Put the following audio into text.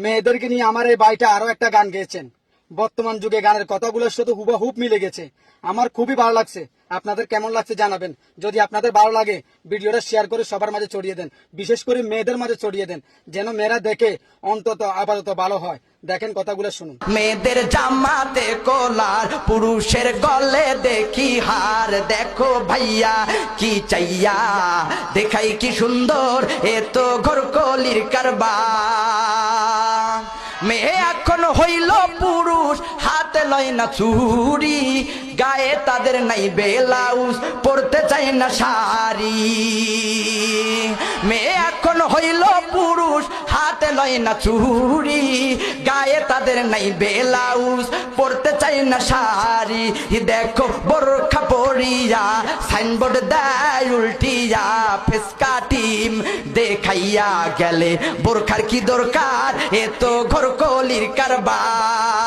মেয়েদেরকে নিয়ে আমার এই ভাইটা আরো একটা গান গেয়েছেন। বর্তমান যুগে গানের কথাগুলোর সাথে হুবহুব মিলে গেছে। আমার খুবই ভালো লাগছে। আপনাদের কেমন লাগছে জানাবেন। যদি আপনাদের ভালো লাগে ভিডিওটা শেয়ার করে সবার মাঝে ছড়িয়ে দেন, বিশেষ করে মেয়েদের মাঝে ছড়িয়ে দেন, যেন মেয়েরা দেখে অন্তত আপাতত ভালো হয়। দেখেন কথাগুলো শুনুন। মেয়েদের জামাতে কলার, পুরুষের গলে দেখি হার। দেখো ভাইয়া কি চাইয়া, দেখাই কি সুন্দর, এ তো ঘরকলির কারবার। মেয়ে এখন হইল পুরুষ, হাতে লয় না চুরি, গায়ে তাদের নাই ব্লাউজ, পরতে চাই না শাড়ি। মেয়ে এখন হইল পুরুষ, হাতে লয় না চুরি, গায়ে তাদের নাই ব্লাউজ, পরতে চাই না শাড়ি। দেখো বোরখা পরিয়া সাইনবোর্ড দেয় উল্টিয়া, ফেসকা টিম দেখাইয়া গেলে বোরখার কি দরকার, এ তো ঘরকলির কারবার।